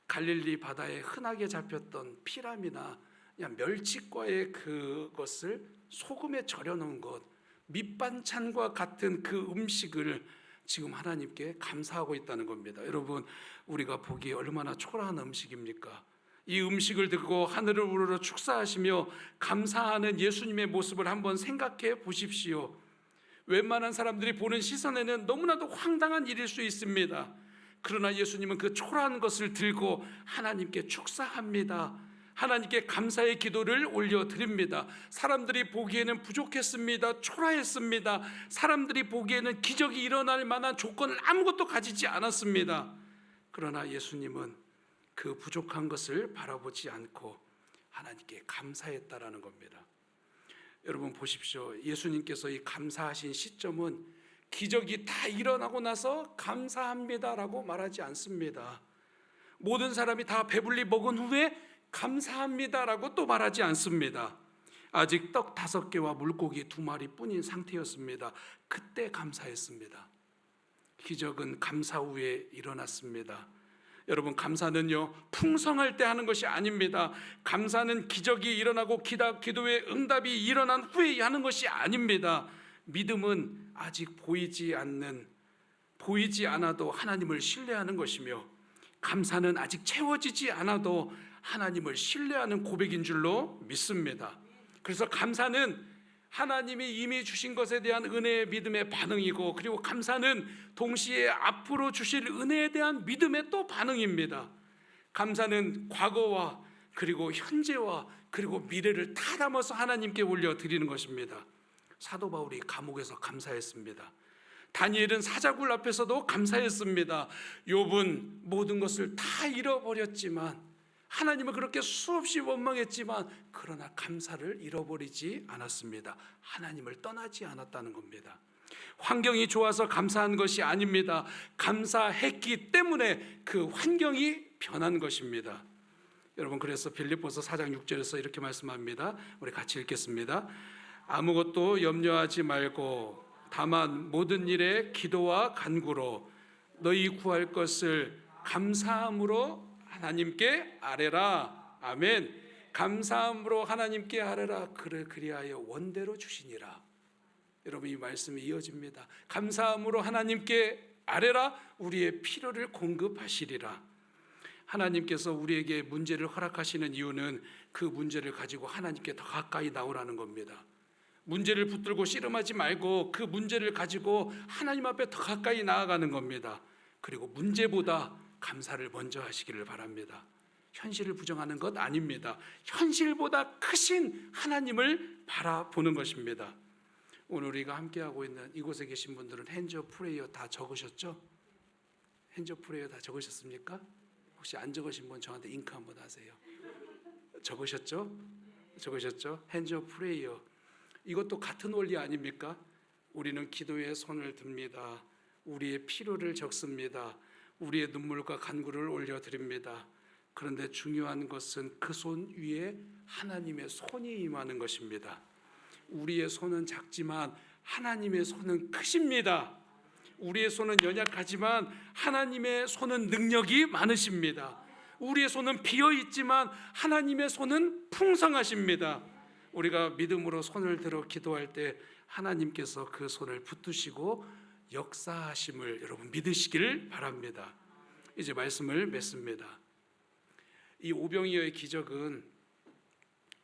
갈릴리 바다에 흔하게 잡혔던 피람이나 멸치과의 그것을 소금에 절여 놓은 것, 밑반찬과 같은 그 음식을 지금 하나님께 감사하고 있다는 겁니다. 여러분 우리가 보기에 얼마나 초라한 음식입니까? 이 음식을 듣고 하늘을 우러러 축사하시며 감사하는 예수님의 모습을 한번 생각해 보십시오. 웬만한 사람들이 보는 시선에는 너무나도 황당한 일일 수 있습니다. 그러나 예수님은 그 초라한 것을 들고 하나님께 축사합니다. 하나님께 감사의 기도를 올려드립니다. 사람들이 보기에는 부족했습니다. 초라했습니다. 사람들이 보기에는 기적이 일어날 만한 조건을 아무것도 가지지 않았습니다. 그러나 예수님은 그 부족한 것을 바라보지 않고 하나님께 감사했다라는 겁니다. 여러분 보십시오. 예수님께서 이 감사하신 시점은 기적이 다 일어나고 나서 감사합니다라고 말하지 않습니다. 모든 사람이 다 배불리 먹은 후에 감사합니다라고 또 말하지 않습니다. 아직 떡 5개와 물고기 2마리 뿐인 상태였습니다. 그때 감사했습니다. 기적은 감사 후에 일어났습니다. 여러분, 감사는요 풍성할 때 하는 것이 아닙니다. 감사는 기적이 일어나고 기도의 응답이 일어난 후에 하는 것이 아닙니다. 믿음은 아직 보이지 않아도 하나님을 신뢰하는 것이며, 감사는 아직 채워지지 않아도 하나님을 신뢰하는 고백인 줄로 믿습니다. 그래서 감사는 하나님이 이미 주신 것에 대한 은혜의 믿음의 반응이고, 그리고 감사는 동시에 앞으로 주실 은혜에 대한 믿음의 또 반응입니다. 감사는 과거와 그리고 현재와 그리고 미래를 다 담아서 하나님께 올려드리는 것입니다. 사도 바울이 감옥에서 감사했습니다. 다니엘은 사자굴 앞에서도 감사했습니다. 욥은 모든 것을 다 잃어버렸지만, 하나님을 그렇게 수없이 원망했지만 그러나 감사를 잃어버리지 않았습니다. 하나님을 떠나지 않았다는 겁니다. 환경이 좋아서 감사한 것이 아닙니다. 감사했기 때문에 그 환경이 변한 것입니다. 여러분, 그래서 빌립보서 4장 6절에서 이렇게 말씀합니다. 우리 같이 읽겠습니다. 아무것도 염려하지 말고 다만 모든 일에 기도와 간구로 너희 구할 것을 감사함으로 하나님께 아뢰라. 아멘. 감사함으로 하나님께 아뢰라. 그리하여 원대로 주시니라. 여러분, 이 말씀이 이어집니다. 감사함으로 하나님께 아뢰라. 우리의 필요를 공급하시리라. 하나님께서 우리에게 문제를 허락하시는 이유는 그 문제를 가지고 하나님께 더 가까이 나오라는 겁니다. 문제를 붙들고 씨름하지 말고 그 문제를 가지고 하나님 앞에 더 가까이 나아가는 겁니다. 그리고 문제보다 감사를 먼저 하시기를 바랍니다. 현실을 부정하는 것 아닙니다. 현실보다 크신 하나님을 바라보는 것입니다. 오늘 우리가 함께하고 있는 이곳에 계신 분들은 핸즈 업 프레이어 다 적으셨죠? 핸즈 업 프레이어 다 적으셨습니까? 혹시 안 적으신 분 저한테 잉크 한번 하세요. 적으셨죠? 핸즈 업 프레이어. 이것도 같은 원리 아닙니까? 우리는 기도에 손을 듭니다. 우리의 필요를 적습니다. 우리의 눈물과 간구를 올려드립니다. 그런데 중요한 것은 그 손 위에 하나님의 손이 임하는 것입니다. 우리의 손은 작지만 하나님의 손은 크십니다. 우리의 손은 연약하지만 하나님의 손은 능력이 많으십니다. 우리의 손은 비어있지만 하나님의 손은 풍성하십니다. 우리가 믿음으로 손을 들어 기도할 때 하나님께서 그 손을 붙드시고 역사하심을 여러분 믿으시기를 바랍니다. 이제 말씀을 맺습니다. 이 오병이어의 기적은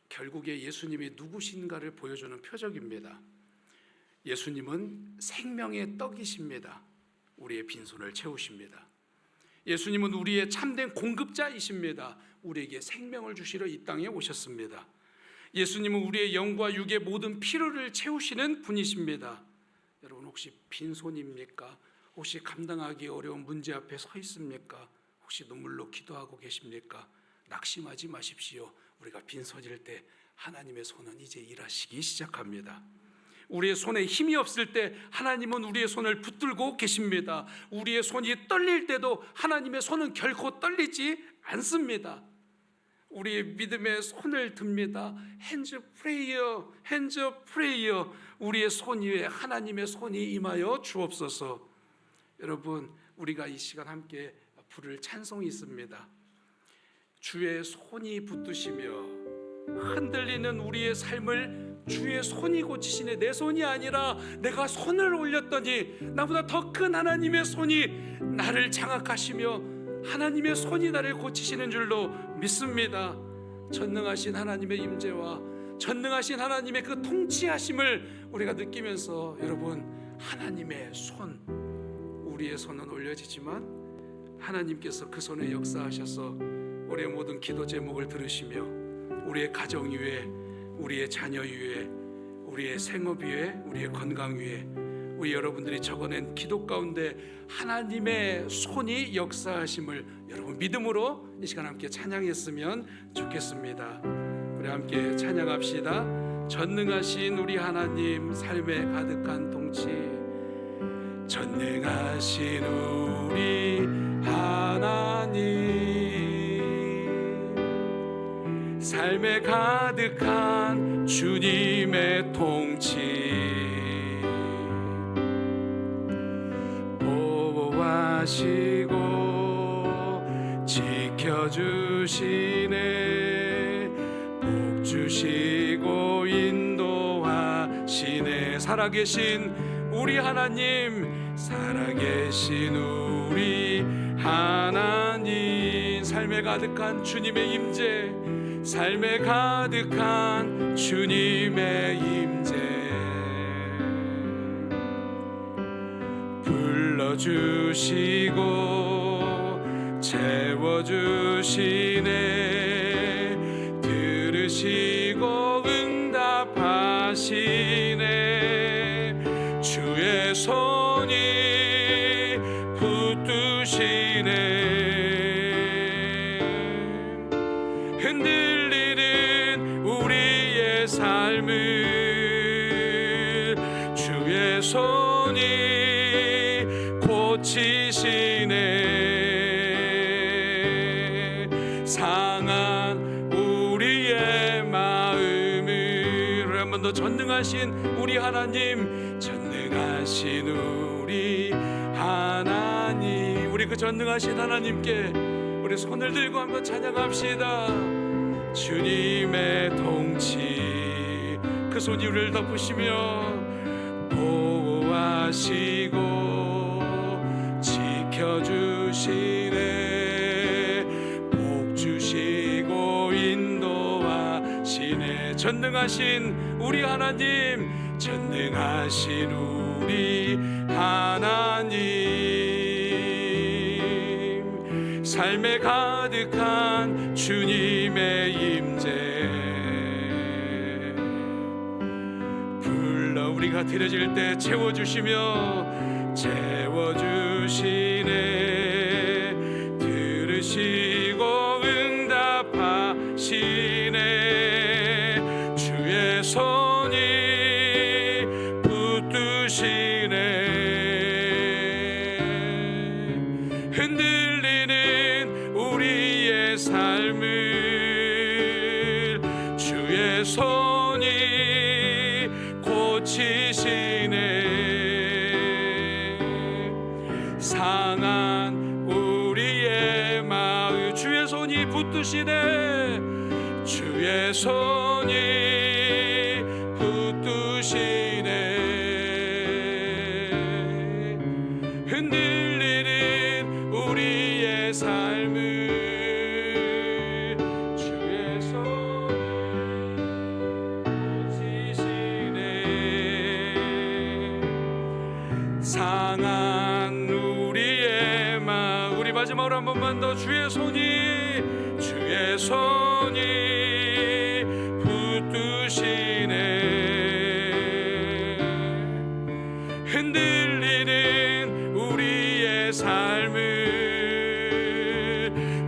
결국에 예수님이 누구신가를 보여주는 표적입니다. 예수님은 생명의 떡이십니다. 우리의 빈손을 채우십니다. 예수님은 우리의 참된 공급자이십니다. 우리에게 생명을 주시러 이 땅에 오셨습니다. 예수님은 우리의 영과 육의 모든 필요를 채우시는 분이십니다. 여러분, 혹시 빈손입니까? 혹시 감당하기 어려운 문제 앞에 서 있습니까? 혹시 눈물로 기도하고 계십니까? 낙심하지 마십시오. 우리가 빈손일 때 하나님의 손은 이제 일하시기 시작합니다. 우리의 손에 힘이 없을 때 하나님은 우리의 손을 붙들고 계십니다. 우리의 손이 떨릴 때도 하나님의 손은 결코 떨리지 않습니다. 우리의 믿음의 손을 듭니다. 핸즈 프레이어. 우리의 손 위에 하나님의 손이 임하여 주옵소서. 여러분, 우리가 이 시간 함께 부를 찬송이 있습니다. 주의 손이 붙드시며 흔들리는 우리의 삶을 주의 손이 고치시네. 내 손이 아니라 내가 손을 올렸더니 나보다 더 큰 하나님의 손이 나를 장악하시며 하나님의 손이 나를 고치시는 줄로 믿습니다. 전능하신 하나님의 임재와 전능하신 하나님의 그 통치하심을 우리가 느끼면서 여러분, 하나님의 손, 우리의 손은 올려지지만 하나님께서 그 손에 역사하셔서 우리의 모든 기도 제목을 들으시며 우리의 가정 위에, 우리의 자녀 위에, 우리의 생업 위에, 우리의 건강 위에, 우리 여러분들이 적어낸 기도 가운데 하나님의 손이 역사하심을 여러분 믿음으로 이 시간 함께 찬양했으면 좋겠습니다. 우리 함께 찬양합시다. 전능하신 우리 하나님, 삶에 가득한 통치, 전능하신 우리 하나님, 삶에 가득한 주님의 통치, 보호하시고 지켜주시네, 복 주시고 인도하시네. 살아계신 우리 하나님, 살아계신 우리 하나님, 삶에 가득한 주님의 임재, 삶에 가득한 주님의 임재, 불러주시고 채워주시네, 들으시고 응답하시네, 주의 손이 붙드시네, 흔들리는 우리의 삶을 주의 손이 고치시네, 상한 우리의 마음을 한 번 더 전능하신 우리 하나님, 전능하신 우리 하나님, 우리 그 전능하신 하나님께 우리 손을 들고 한번 찬양합시다. 주님의 통치, 그 손이 우리를 덮으시며 보호하시고 지켜주시네, 복 주시고 인도하시네, 전능하신 우리 하나님, 전능하신 우리 하나님, 삶에 가득한 주님의 임재, 불러 우리가 드려질 때 채워주시며 채워주시네, 들으시고 응답하시네, 주의 손이 붙드시네, 흔들리는 우리의 삶을 주의 손이 고치시네, 상한 우리의 마음 주의 손이 붙드시네, 주의 손이 붙드시네, 흔들리는 우리의 삶을 주의 손이 고치시네, 상한 우리의 마음. 우리 마지막으로 한 번만 더 주의 손이 붙드시네, 흔들리는 우리의 삶을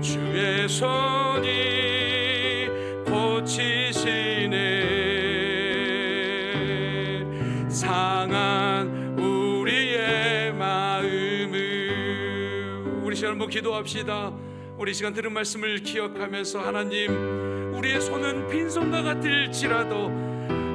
주의 손이 고치시네, 상한 우리의 마음을. 우리 시간 한번 기도합시다. 우리 시간 들은 말씀을 기억하면서, 하나님, 우리의 손은 빈손과 같을지라도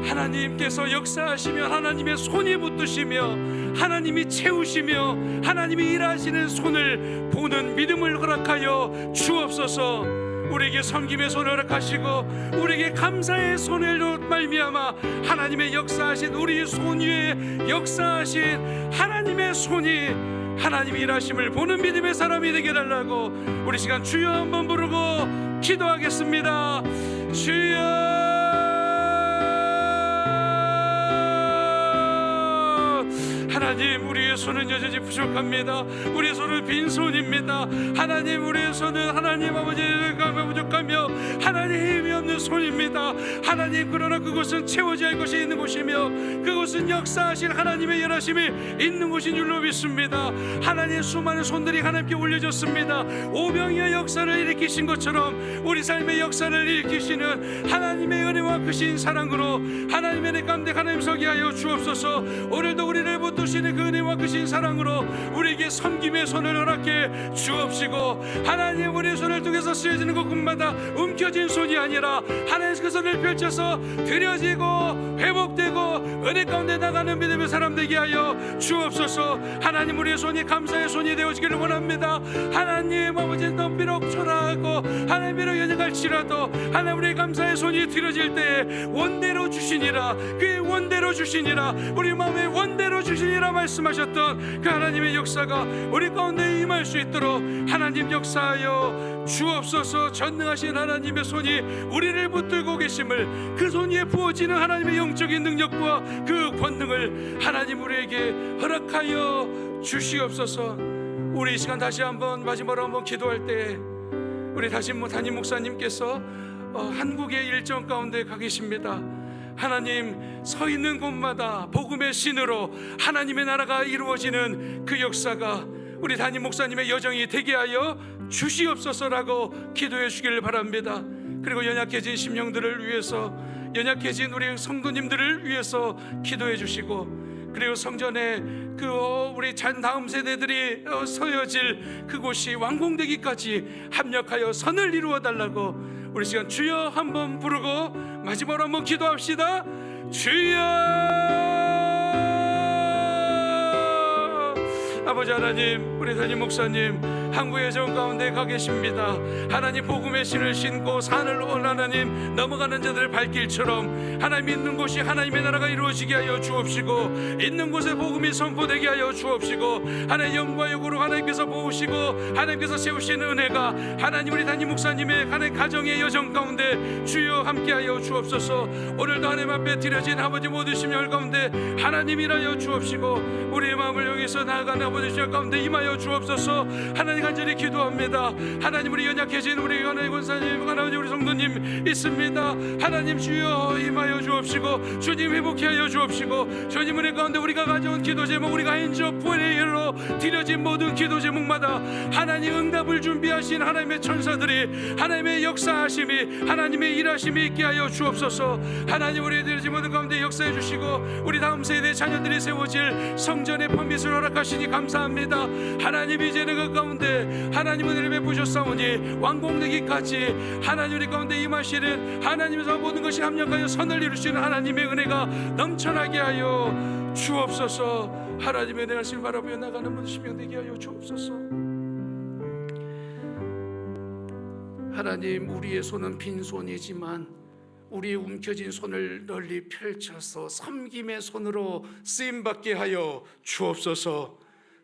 하나님께서 역사하시며 하나님의 손이 붙드시며 하나님이 채우시며 하나님이 일하시는 손을 보는 믿음을 허락하여 주옵소서. 우리에게 섬김의 손을 허락하시고 우리에게 감사의 손을 말미암아 하나님의 역사하신 우리 손 위에 역사하신 하나님의 손이 하나님이 일하심을 보는 믿음의 사람이 되게 달라고 우리 시간 주여 한번 부르고 기도하겠습니다. 주여, 하나님, 우리의 손은 여전히 부족합니다. 우리의 손은 빈손입니다. 하나님, 우리의 손은 하나님 아버지가 부족하며 하나님 힘이 없는 손입니다. 하나님, 그러나 그것은 채워져야 할 것이 있는 곳이며 그것은 역사하실 하나님의 연하심이 있는 곳인 줄로 믿습니다. 하나님, 수많은 손들이 하나님께 올려졌습니다. 오병이의 역사를 일으키신 것처럼 우리 삶의 역사를 일으키시는 하나님의 은혜와 크신 사랑으로 하나님의 내 가운데 하나님 서게 하여 주옵소서. 오늘도 우리를 붙드시는 그 은혜와 크신 사랑으로 우리에게 섬김의 손을 허락해 주옵시고, 하나님, 우리의 손을 통해서 쓰여지는 곳마다 움켜진 손이 아니라 하나님 그 손을 펼쳐서 드려지고 회복되고 은혜 가운데 나가는 믿음의 사람 되게 하여 주옵소서. 하나님, 우리의 손이 감사의 손이 되어지기를 원합니다. 하나님 아버지, 너 비록 초라하고 하나님 비록 연약할지라도 하나님, 우리의 감사의 손이 들어질 때에 원대로 주시니라, 그의 원대로 주시니라, 우리 마음에 원대로 주시니라 말씀하셨던 그 하나님의 역사가 우리 가운데 임할 수 있도록 하나님 역사하여 주옵소서. 전능하신 하나님의 손이 우리를 붙들고 계심을, 그 손 위에 부어지는 하나님의 영적인 능력과 그 권능을 하나님 우리에게 허락하여 주시옵소서. 우리 이 시간 다시 한번 마지막으로 한번 기도할 때 우리 다시 담임 목사님께서 한국의 일정 가운데 가 계십니다. 하나님, 서 있는 곳마다 복음의 신으로 하나님의 나라가 이루어지는 그 역사가 우리 담임 목사님의 여정이 되게 하여 주시옵소서라고 기도해 주기를 바랍니다. 그리고 연약해진 심령들을 위해서, 연약해진 우리 성도님들을 위해서 기도해 주시고, 그리고 성전에 우리 다음 세대들이 서여질 그곳이 완공되기까지 합력하여 선을 이루어 달라고 우리 시간 주여 한번 부르고 마지막으로 한번 기도합시다. 주여! 아버지 하나님, 우리 담임 목사님 한국의 정 가운데 가 계십니다. 하나님, 복음의 신을 신고 산을 하나님 넘어가는 자들의 발길처럼 하나님 있는 곳이 하나님의 나라가 이루어지게 하여 주옵시고, 있는 곳에 복음이 선포되게 하여 주옵시고, 하나님 영과 역으로 하나님께서 보시고 하나님께서 세우신 은혜가 하나님 우리 담임 목사님의 하나님 가정의 여정 가운데 주여 함께하여 주옵소서. 오늘도 하나님 앞에 드려진 아버지 모든 심령 가운데 하나님 일하여 주옵시고, 우리의 마음을 여기서 나아가는 아버지 심령 가운데 임하여 주옵소서. 하나님 간절히 기도합니다. 하나님, 우리 연약해진 우리 하나님 권사님, 하나님 우리 성도님 있습니다. 하나님 주여 임하여 주옵시고, 주님 회복해 하여 주옵시고, 주님 은혜 가운데 우리가 가져온 기도 제목, 우리가 인저 프레이어로 드려진 모든 기도 제목마다 하나님 응답을 준비하신 하나님의 천사들이 하나님의 역사하심이 하나님의 일하심이 있게 하여 주옵소서. 하나님, 우리 드려진 모든 가운데 역사해 주시고, 우리 다음 세대 자녀들이 세워질 성전의 퍼밋을 허락하시니 감사합니다. 하나님, 이제는 그 가운데 하나님 은혜를 베푸셨사오니 완공되기까지 하나님 우리 가운데 임하시는 하나님에서 모든 것이 합력하여 선을 이루시는 하나님의 은혜가 넘쳐나게 하여 주옵소서. 하나님의 은혜를 바라보며 나가는 모든 심령 되게 하여 주옵소서. 하나님, 우리의 손은 빈손이지만 우리의 움켜진 손을 널리 펼쳐서 섬김의 손으로 쓰임받게 하여 주옵소서.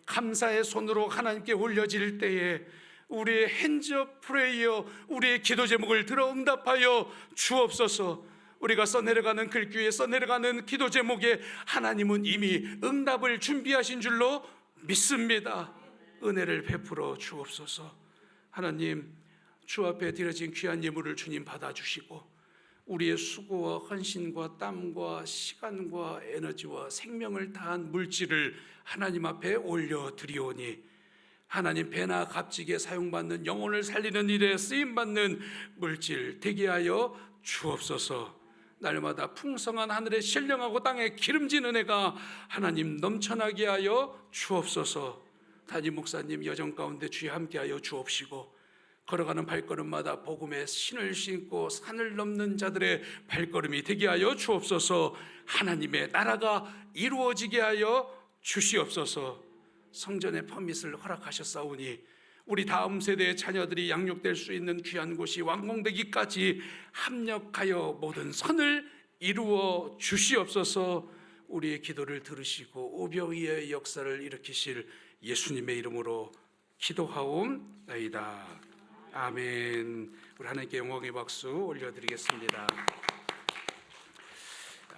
감사의 손으로 하나님께 올려질 때에 우리의 핸즈업 프레이어, 우리의 기도 제목을 들어 응답하여 주옵소서. 우리가 써내려가는 글귀에 써내려가는 기도 제목에 하나님은 이미 응답을 준비하신 줄로 믿습니다. 은혜를 베풀어 주옵소서. 하나님, 주 앞에 드려진 귀한 예물을 주님 받아주시고, 우리의 수고와 헌신과 땀과 시간과 에너지와 생명을 다한 물질을 하나님 앞에 올려드리오니, 하나님 배나 값지게 사용받는 영혼을 살리는 일에 쓰임받는 물질 되게 하여 주옵소서. 날마다 풍성한 하늘에 신령하고 땅에 기름진 은혜가 하나님 넘쳐나게 하여 주옵소서. 담임 목사님 여정 가운데 주여 함께하여 주옵시고, 걸어가는 발걸음마다 복음의 신을 신고 산을 넘는 자들의 발걸음이 되게 하여 주옵소서. 하나님의 나라가 이루어지게 하여 주시옵소서. 성전의 퍼밋을 허락하셨사오니 우리 다음 세대의 자녀들이 양육될 수 있는 귀한 곳이 완공되기까지 합력하여 모든 선을 이루어 주시옵소서. 우리의 기도를 들으시고 오병이의 역사를 일으키실 예수님의 이름으로 기도하옵나이다. 아멘. 우리 하나님께 영광의 박수 올려드리겠습니다.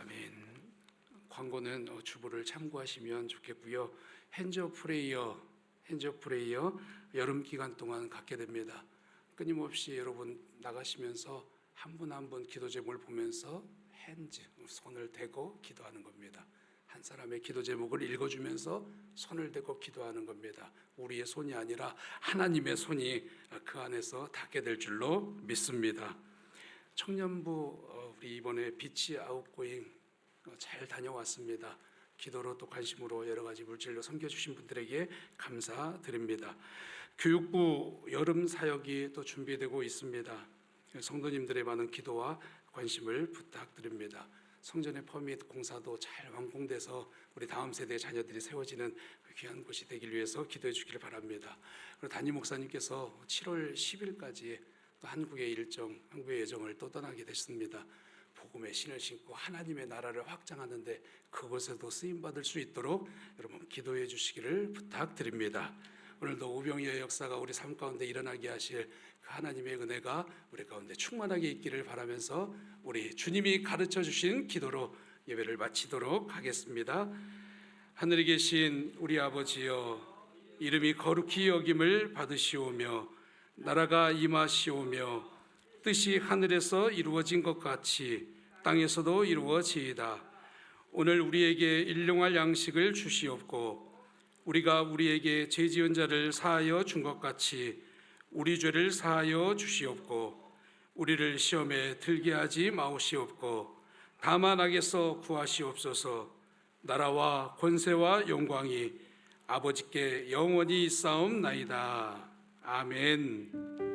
아멘. 광고는 주보를 참고하시면 좋겠고요. 핸즈 오브 프레이어 여름 기간 동안 갖게 됩니다. 끊임없이 여러분 나가시면서 한 분 한 분 기도 제목을 보면서 핸즈 손을 대고 기도하는 겁니다. 한 사람의 기도 제목을 읽어주면서 손을 대고 기도하는 겁니다. 우리의 손이 아니라 하나님의 손이 그 안에서 닿게 될 줄로 믿습니다. 청년부 우리 이번에 비치 아웃고잉 잘 다녀왔습니다. 기도로 또 관심으로 여러 가지 물질로 섬겨주신 분들에게 감사드립니다. 교육부 여름 사역이 또 준비되고 있습니다. 성도님들의 많은 기도와 관심을 부탁드립니다. 성전의 퍼밋 공사도 잘 완공돼서 우리 다음 세대의 자녀들이 세워지는 귀한 곳이 되길 위해서 기도해 주기를 바랍니다. 그리고 담임 목사님께서 7월 10일까지 또 한국의 예정을 또 떠나게 됐습니다. 복음의 신을 신고 하나님의 나라를 확장하는데 그곳에도 쓰임 받을 수 있도록 여러분 기도해 주시기를 부탁드립니다. 오늘도 우병희의 역사가 우리 삶 가운데 일어나게 하실 그 하나님의 은혜가 우리 가운데 충만하게 있기를 바라면서 우리 주님이 가르쳐 주신 기도로 예배를 마치도록 하겠습니다. 하늘에 계신 우리 아버지여, 이름이 거룩히 여김을 받으시오며 나라가 임하시오며 뜻이 하늘에서 이루어진 것 같이 땅에서도 이루어지이다. 오늘 우리에게 일용할 양식을 주시옵고 우리가 우리에게 죄 지은 자를 사하여 준 것 같이 우리 죄를 사하여 주시옵고 우리를 시험에 들게 하지 마옵시옵고 다만 악에서 구하시옵소서. 나라와 권세와 영광이 아버지께 영원히 있사옵나이다. 아멘.